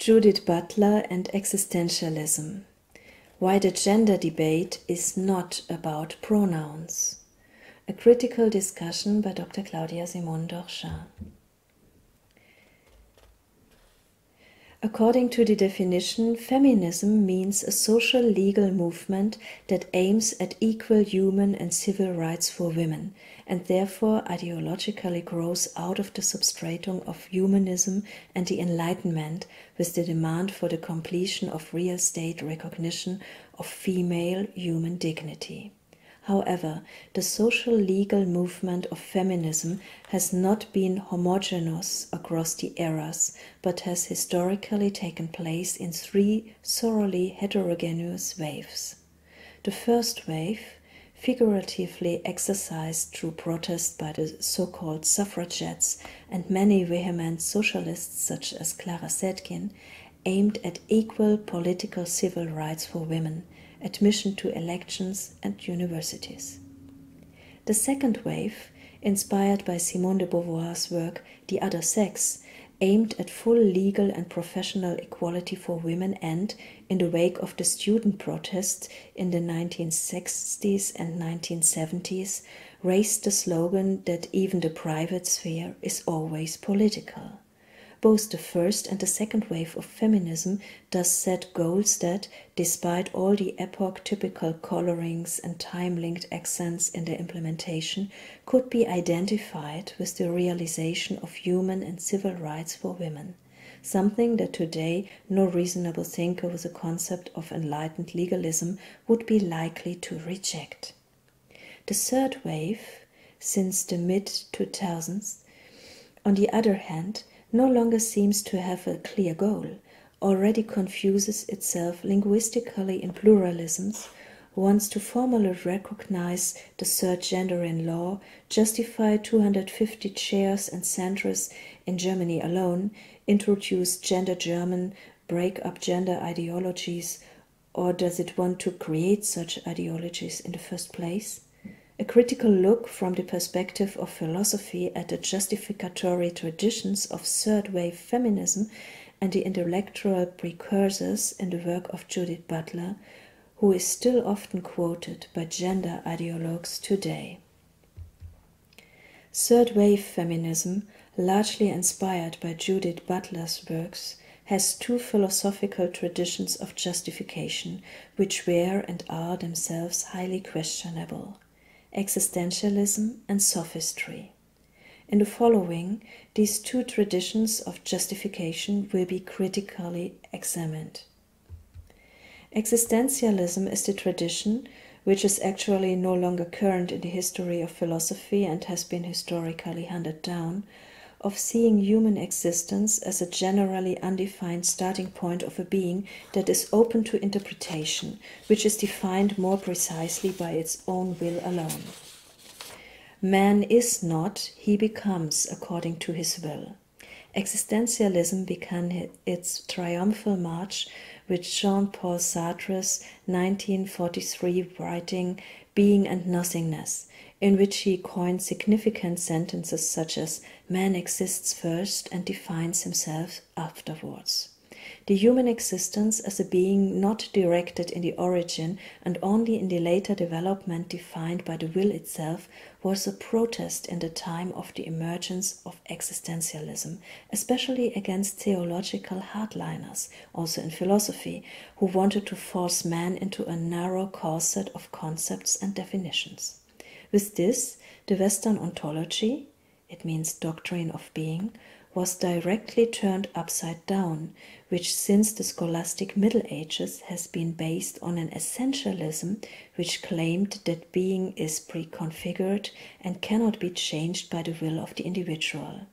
Judith Butler and Existentialism. Why the gender debate is not about pronouns. A critical discussion by Dr. Claudia Simone Dorchain. According to the definition, feminism means a social legal movement that aims at equal human and civil rights for women, and therefore ideologically grows out of the substratum of humanism and the Enlightenment, with the demand for the completion of real state recognition of female human dignity. However, the social legal movement of feminism has not been homogeneous across the eras, but has historically taken place in three thoroughly heterogeneous waves. The first wave, figuratively exercised through protest by the so-called suffragettes and many vehement socialists such as Clara Zetkin, aimed at equal political civil rights for women, admission to elections and universities. The second wave, inspired by Simone de Beauvoir's work The Other Sex, aimed at full legal and professional equality for women and, in the wake of the student protests in the 1960s and 1970s, raised the slogan that even the private sphere is always political. Both the first and the second wave of feminism thus set goals that, despite all the epoch-typical colorings and time-linked accents in their implementation, could be identified with the realization of human and civil rights for women, something that today no reasonable thinker with a concept of enlightened legalism would be likely to reject. The third wave, since the mid-2000s, on the other hand, no longer seems to have a clear goal, already confuses itself linguistically in pluralisms, wants to formally recognize the third gender in law, justify 250 chairs and centres in Germany alone, introduce gender German, break up gender ideologies, or does it want to create such ideologies in the first place? A critical look from the perspective of philosophy at the justificatory traditions of third-wave feminism and the intellectual precursors in the work of Judith Butler, who is still often quoted by gender ideologues today. Third-wave feminism, largely inspired by Judith Butler's works, has two philosophical traditions of justification, which were and are themselves highly questionable: existentialism and sophistry. In the following, these two traditions of justification will be critically examined. Existentialism is the tradition, which is actually no longer current in the history of philosophy and has been historically handed down, of seeing human existence as a generally undefined starting point of a being that is open to interpretation, which is defined more precisely by its own will alone. Man is not, he becomes according to his will. Existentialism began its triumphal march with Jean-Paul Sartre's 1943 writing Being and Nothingness, in which he coined significant sentences such as "Man exists first and defines himself afterwards." The human existence as a being not directed in the origin and only in the later development defined by the will itself was a protest in the time of the emergence of existentialism, especially against theological hardliners, also in philosophy, who wanted to force man into a narrow corset of concepts and definitions. With this, the Western ontology, it means doctrine of being, was directly turned upside down, which since the scholastic Middle Ages has been based on an essentialism which claimed that being is preconfigured and cannot be changed by the will of the individual.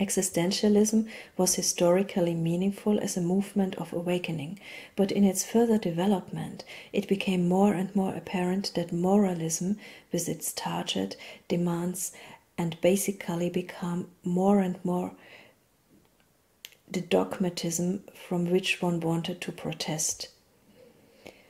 Existentialism was historically meaningful as a movement of awakening, but in its further development it became more and more apparent that moralism, with its target, demands, and basically become more and more the dogmatism from which one wanted to protest.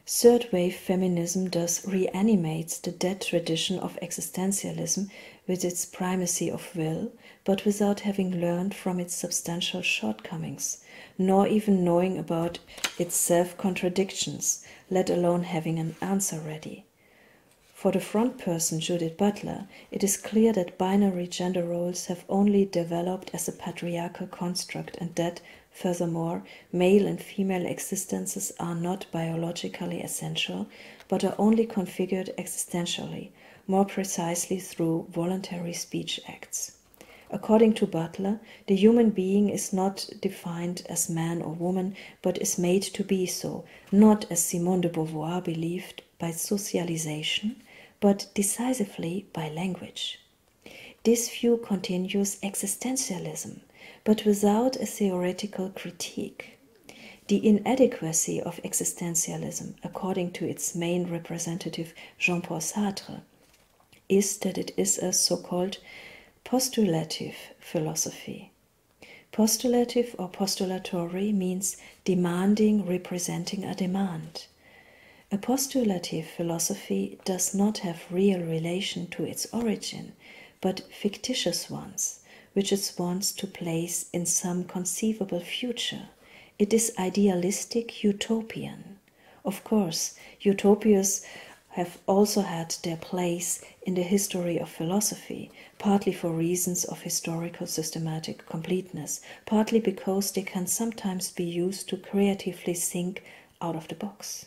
Third-wave feminism thus reanimates the dead tradition of existentialism, with its primacy of will, but without having learned from its substantial shortcomings, nor even knowing about its self-contradictions, let alone having an answer ready. For the front person, Judith Butler, it is clear that binary gender roles have only developed as a patriarchal construct and that, furthermore, male and female existences are not biologically essential, but are only configured existentially, more precisely through voluntary speech acts. According to Butler, the human being is not defined as man or woman, but is made to be so, not as Simone de Beauvoir believed, by socialization, but decisively by language. This view continues existentialism, but without a theoretical critique. The inadequacy of existentialism, according to its main representative Jean-Paul Sartre, is that it is a so-called postulative philosophy. Postulative or postulatory means demanding, representing a demand. A postulative philosophy does not have real relation to its origin, but fictitious ones, which it wants to place in some conceivable future. It is idealistic utopian. Of course, utopias have also had their place in the history of philosophy, partly for reasons of historical systematic completeness, partly because they can sometimes be used to creatively think out of the box.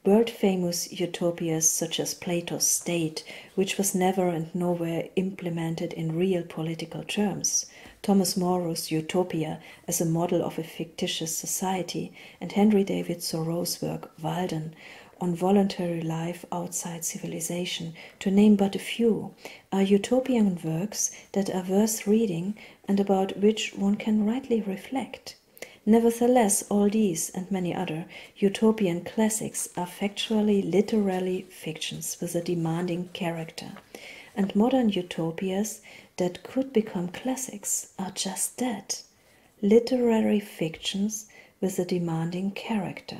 World-famous utopias such as Plato's state, which was never and nowhere implemented in real political terms, Thomas More's Utopia as a model of a fictitious society, and Henry David Thoreau's work Walden on voluntary life outside civilization, to name but a few, are utopian works that are worth reading and about which one can rightly reflect. Nevertheless, all these and many other utopian classics are factually, literally fictions with a demanding character, and modern utopias that could become classics are just that, literary fictions with a demanding character.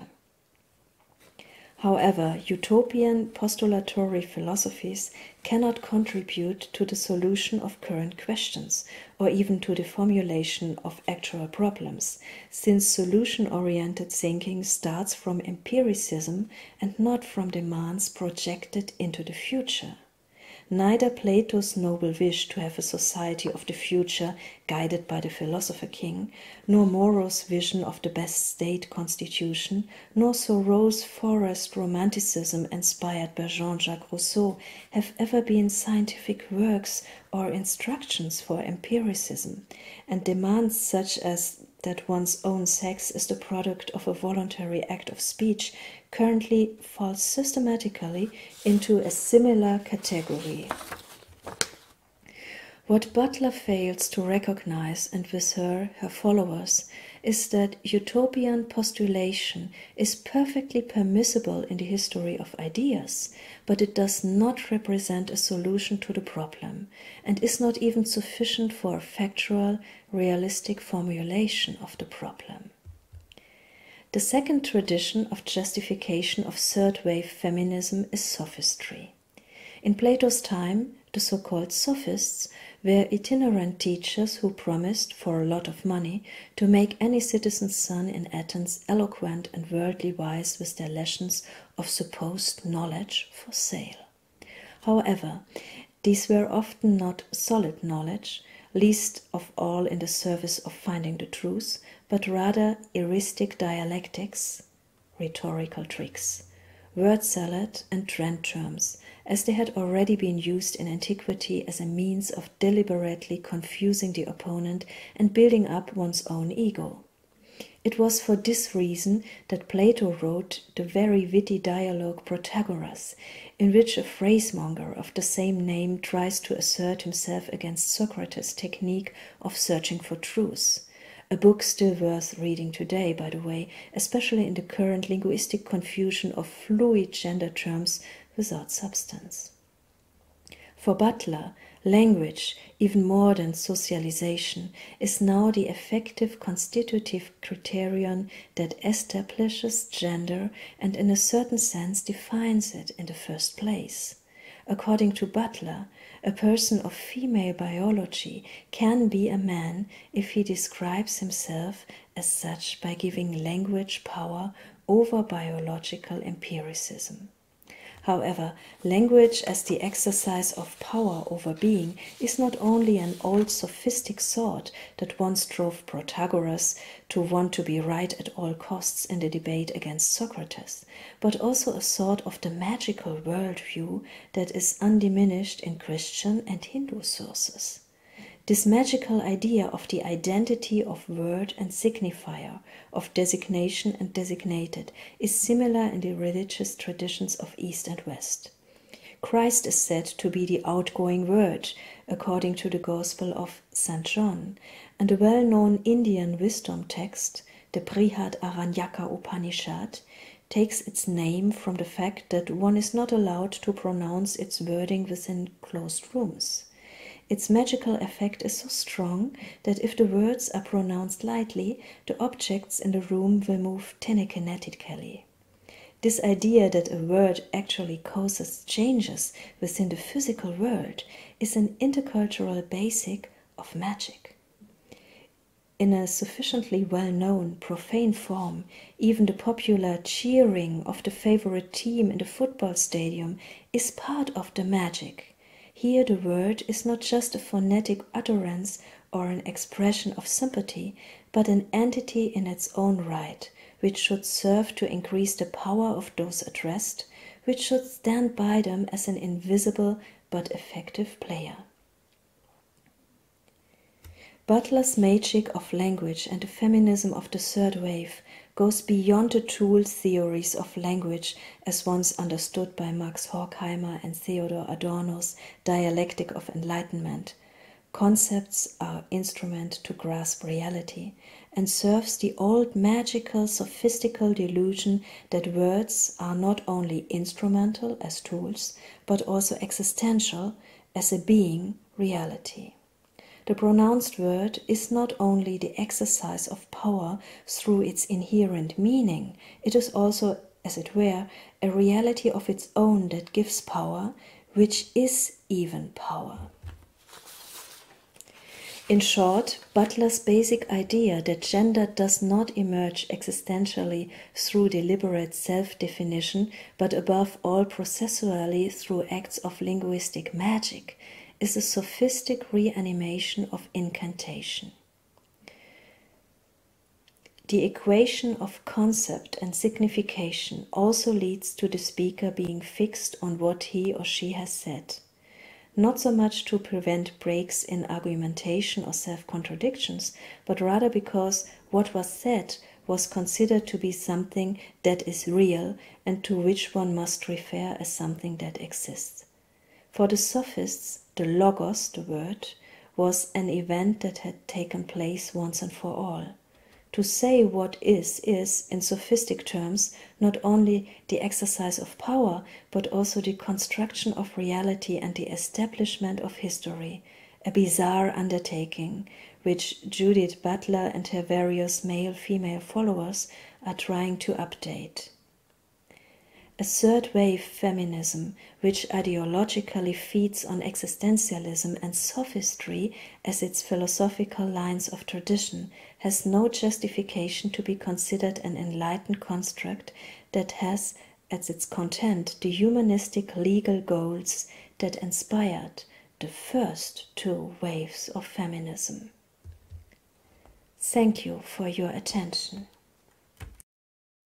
However, utopian postulatory philosophies cannot contribute to the solution of current questions, or even to the formulation of actual problems, since solution-oriented thinking starts from empiricism and not from demands projected into the future. Neither Plato's noble wish to have a society of the future guided by the philosopher king, nor Moreau's vision of the best state constitution, nor Thoreau's forest romanticism inspired by Jean-Jacques Rousseau have ever been scientific works or instructions for empiricism, and demands such as that one's own sex is the product of a voluntary act of speech currently falls systematically into a similar category. What Butler fails to recognize, and with her followers, is that utopian postulation is perfectly permissible in the history of ideas, but it does not represent a solution to the problem, and is not even sufficient for a factual, realistic formulation of the problem. The second tradition of justification of third-wave feminism is sophistry. In Plato's time, the so-called sophists were itinerant teachers who promised, for a lot of money, to make any citizen's son in Athens eloquent and worldly wise with their lessons of supposed knowledge for sale. However, these were often not solid knowledge, least of all in the service of finding the truth, but rather heuristic dialectics, rhetorical tricks, word salad and trend terms, as they had already been used in antiquity as a means of deliberately confusing the opponent and building up one's own ego. It was for this reason that Plato wrote the very witty dialogue Protagoras, in which a phrasemonger of the same name tries to assert himself against Socrates' technique of searching for truth. A book still worth reading today, by the way, especially in the current linguistic confusion of fluid gender terms without substance. For Butler, language, even more than socialization, is now the effective constitutive criterion that establishes gender and in a certain sense defines it in the first place. According to Butler, A person of female biology can be a man if he describes himself as such by giving language power over biological empiricism. However, language as the exercise of power over being is not only an old sophistic thought that once drove Protagoras to want to be right at all costs in the debate against Socrates, but also a sort of the magical worldview that is undiminished in Christian and Hindu sources. This magical idea of the identity of word and signifier, of designation and designated, is similar in the religious traditions of East and West. Christ is said to be the outgoing word, according to the Gospel of St. John, and the well-known Indian wisdom text, the Brihad Aranyaka Upanishad, takes its name from the fact that one is not allowed to pronounce its wording within closed rooms. Its magical effect is so strong that if the words are pronounced lightly, the objects in the room will move telekinetically. This idea that a word actually causes changes within the physical world is an intercultural basic of magic. In a sufficiently well-known, profane form, even the popular cheering of the favorite team in the football stadium is part of the magic. Here the word is not just a phonetic utterance or an expression of sympathy, but an entity in its own right, which should serve to increase the power of those addressed, which should stand by them as an invisible but effective player. Butler's magic of language and the feminism of the third wave goes beyond the tool theories of language as once understood by Max Horkheimer and Theodor Adorno's dialectic of enlightenment. Concepts are instrument to grasp reality and serves the old magical sophistical delusion that words are not only instrumental as tools, but also existential as a being reality. The pronounced word is not only the exercise of power through its inherent meaning, it is also, as it were, a reality of its own that gives power, which is even power. In short, Butler's basic idea that gender does not emerge existentially through deliberate self-definition, but above all processually through acts of linguistic magic, is a sophistic reanimation of incantation. The equation of concept and signification also leads to the speaker being fixed on what he or she has said, not so much to prevent breaks in argumentation or self-contradictions, but rather because what was said was considered to be something that is real and to which one must refer as something that exists. For the sophists, the logos, the word, was an event that had taken place once and for all. To say what is, in sophistic terms, not only the exercise of power, but also the construction of reality and the establishment of history, a bizarre undertaking, which Judith Butler and her various male-female followers are trying to update. A third-wave feminism, which ideologically feeds on existentialism and sophistry as its philosophical lines of tradition, has no justification to be considered an enlightened construct that has as its content the humanistic legal goals that inspired the first two waves of feminism. Thank you for your attention.